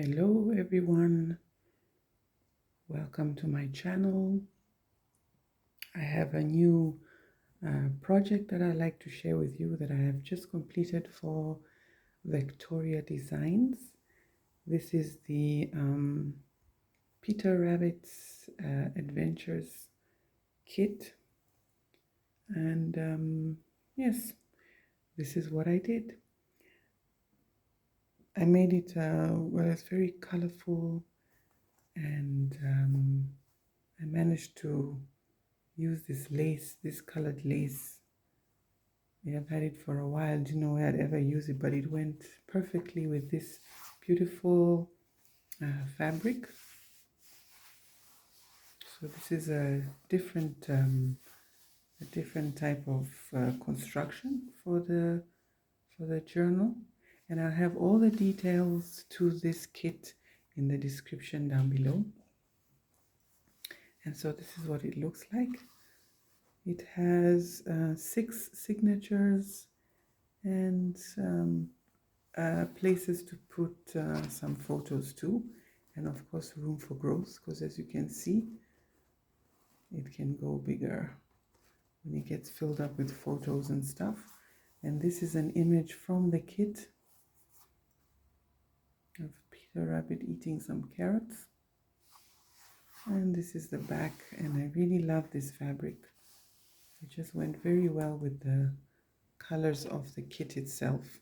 Hello everyone, welcome to my channel. I have a new project that I'd like to share with you that I have just completed for Vectoria Designs. This is the Peter Rabbit's Adventures kit, and yes, this is what I did. I made it, it's very colorful, and I managed to use this colored lace. I've had it for a while, didn't know I'd ever use it, but it went perfectly with this beautiful fabric. So this is a different type of construction for the journal, and I'll have all the details to this kit in the description down below. And so this is what it looks like. It has 6 signatures and places to put some photos too, and of course room for growth, because as you can see, it can go bigger when it gets filled up with photos and stuff. And this is an image from the kit of Peter Rabbit eating some carrots. And this is the back, and I really love this fabric. It just went very well with the colors of the kit itself.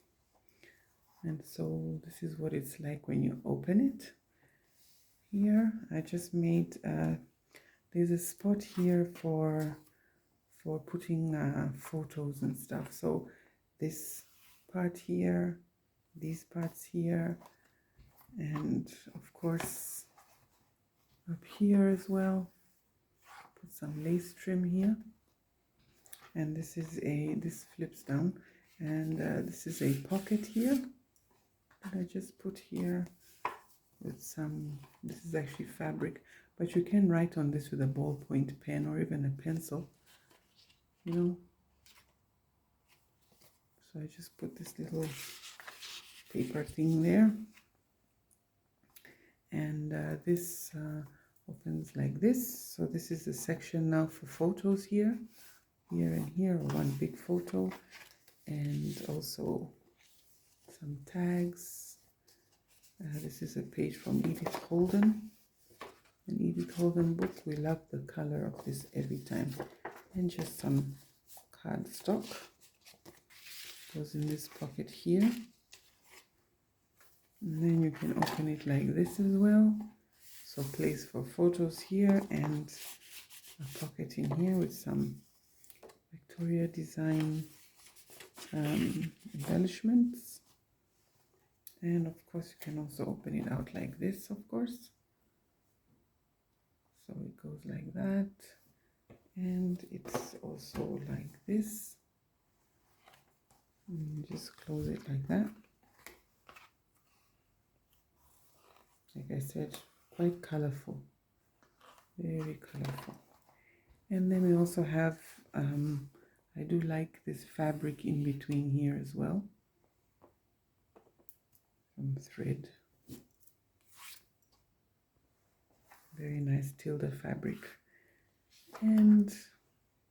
And so this is what it's like when you open it. Here I just made there's a spot here for putting photos and stuff. So this part here, these parts here, and of course up here as well. Put some lace trim here, and this flips down, and this is a pocket here that I just put here with some, this is actually fabric, but you can write on this with a ballpoint pen or even a pencil, you know. So I just put this little paper thing there, and this opens like this. So this is the section now for photos here and here, or one big photo, and also some tags. This is a page from Edith Holden, an Edith Holden book. We love the color of this every time. And just some cardstock goes in this pocket here. And then you can open it like this as well. So place for photos here, and a pocket in here with some Vectoria Design embellishments. And of course you can also open it out like this, of course. So it goes like that, and it's also like this. And just close it like that. Like I said, quite colorful, very colorful. And then we also have, I do like this fabric in between here as well. Some thread, very nice tilde fabric, and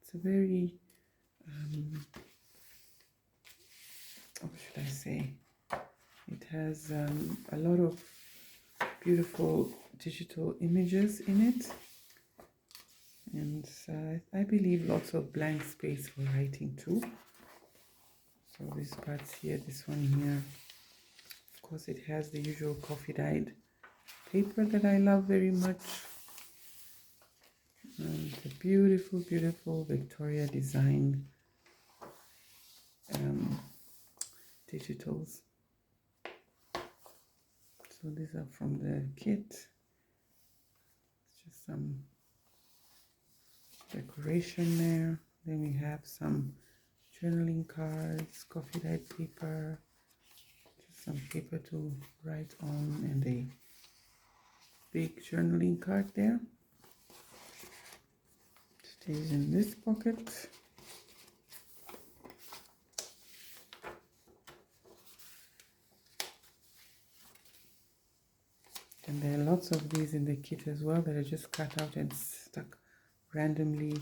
it's a very what should I say, it has a lot of beautiful digital images in it, and I believe lots of blank space for writing too. So these parts here, this one here, of course it has the usual coffee dyed paper that I love very much, and the beautiful, beautiful Vectoria Design digitals. So these are from the kit. It's just some decoration there. Then we have some journaling cards, coffee dyed paper, just some paper to write on, and a big journaling card there. Stays in this pocket. And there are lots of these in the kit as well that are just cut out and stuck randomly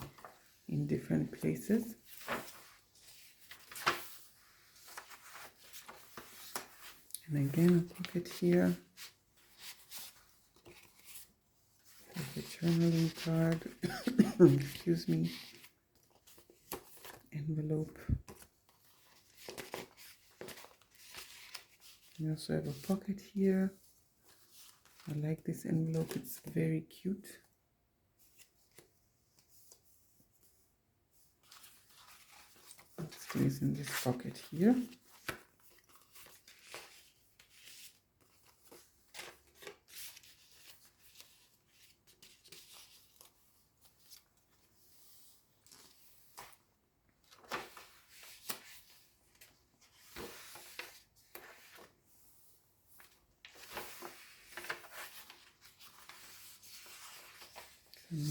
in different places. And again, a pocket here with a journaling card, excuse me, envelope. We also have a pocket here. I like this envelope, it's very cute. It stays in this pocket here.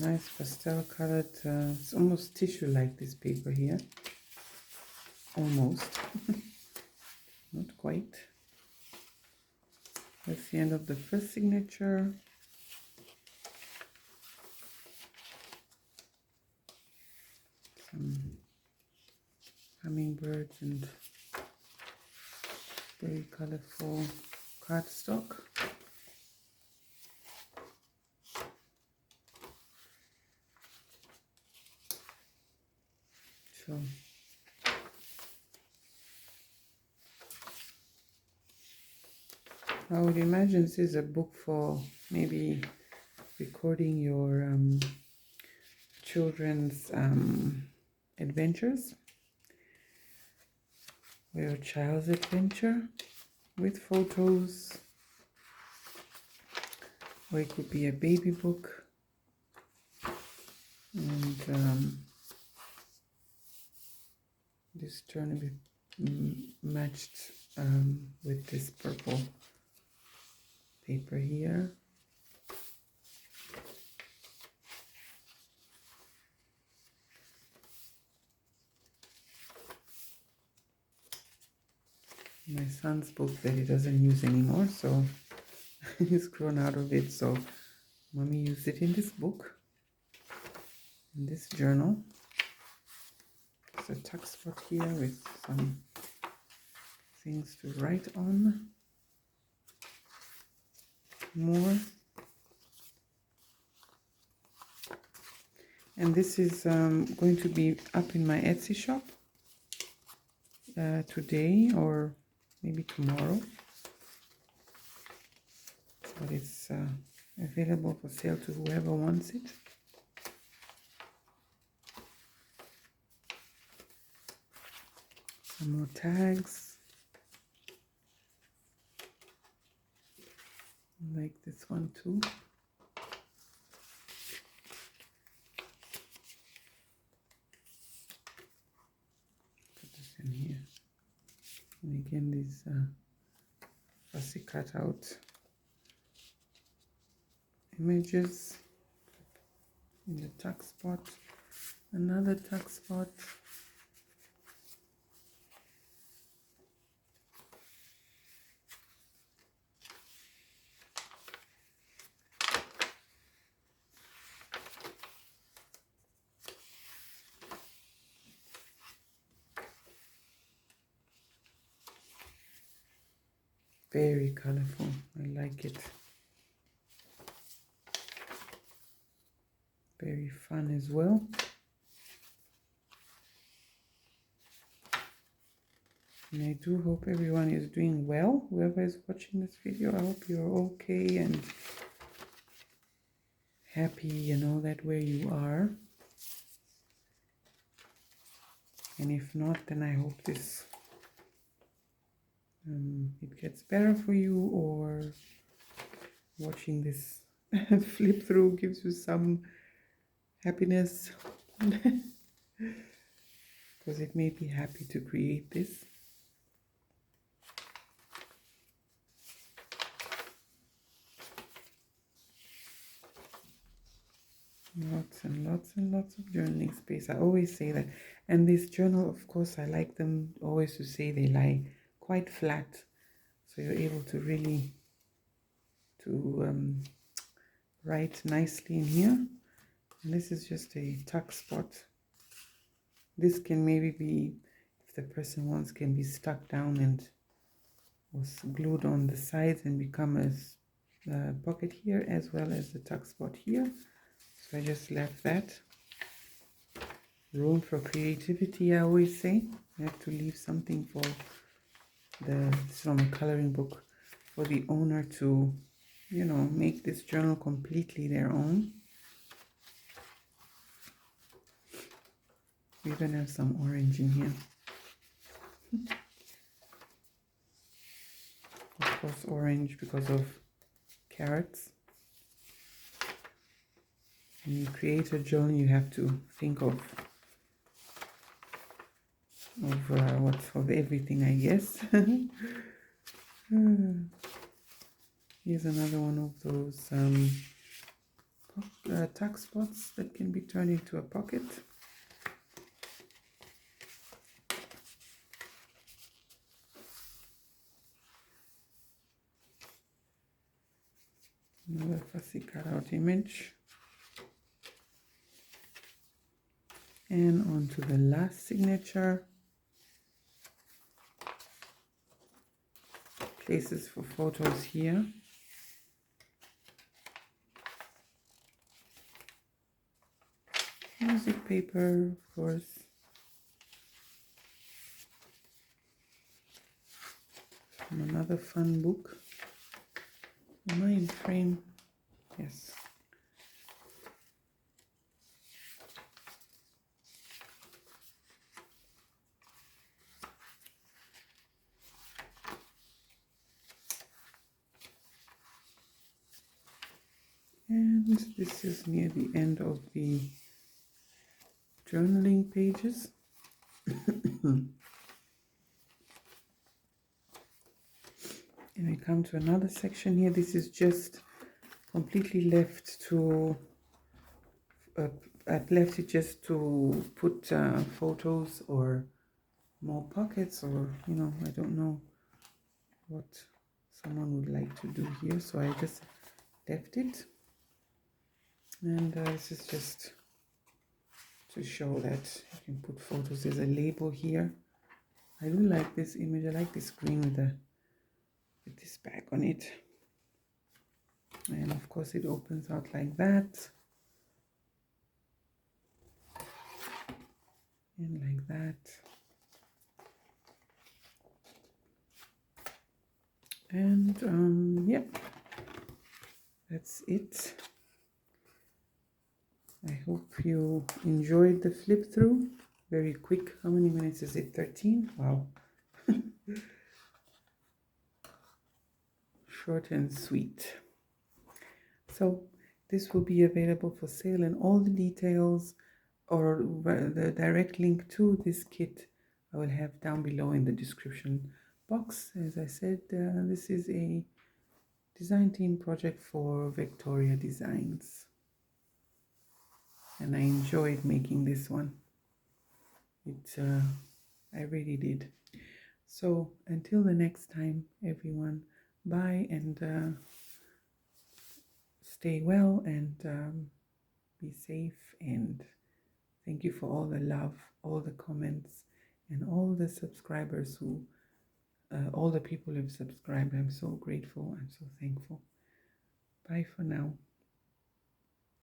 Nice pastel colored, it's almost tissue like this paper here. Almost. Not quite. That's the end of the first signature. Some hummingbirds and very colorful cardstock. So I would imagine this is a book for maybe recording your children's adventures, or your child's adventure with photos, or it could be a baby book. And this journal matched with this purple paper here. My son's book that he doesn't use anymore, so he's grown out of it, so mommy used it in this book, in this journal. There's a tuck spot here with some things to write on. More. And this is going to be up in my Etsy shop today or maybe tomorrow. But it's available for sale to whoever wants it. Some more tags. Like this one too. Put this in here. And again, these fussy cutout images in the tuck spot. Another tuck spot. Very colorful. I like it. Very fun as well. And I do hope everyone is doing well. Whoever is watching this video, I hope you're okay and happy and all that where you are. And if not, then I hope this it gets better for you, or watching this flip through gives you some happiness, because it made me happy to create this. Lots and lots and lots of journaling space. I always say that. And this journal, of course, I like them always to say they lie quite flat, so you're able to really write nicely in here. And this is just a tuck spot. This can maybe be, if the person wants, can be stuck down and was glued on the sides and become a pocket here, as well as the tuck spot here. So I just left that. Room for creativity, I always say. You have to leave something for it's from a coloring book, for the owner to, you know, make this journal completely their own. We even have some orange in here. Of course, orange because of carrots. When you create a journal, you have to think of everything, I guess. Here's another one of those tuck spots that can be turned into a pocket. Another fussy cutout image. And on to the last signature. Places for photos here. Music paper, of course. From another fun book. Am I in frame? Yes. And this is near the end of the journaling pages. And we come to another section here. This is just completely left to I've left it just to put photos or more pockets, or you know, I don't know what someone would like to do here, so I just left it. And this is just to show that you can put photos. There's a label here. I do like this image. I like this green with this bag on it. And of course it opens out like that. And like that. And yeah, that's it. I hope you enjoyed the flip through. Very quick. How many minutes is it? 13? Wow. Short and sweet. So this will be available for sale, and all the details or the direct link to this kit I will have down below in the description box. As I said, this is a design team project for Vectoria Designs, and I enjoyed making this one. I really did. So until the next time, everyone, bye, and stay well, and be safe, and thank you for all the love, all the comments, and all the subscribers who all the people who have subscribed. I'm so grateful. I'm so thankful. Bye for now.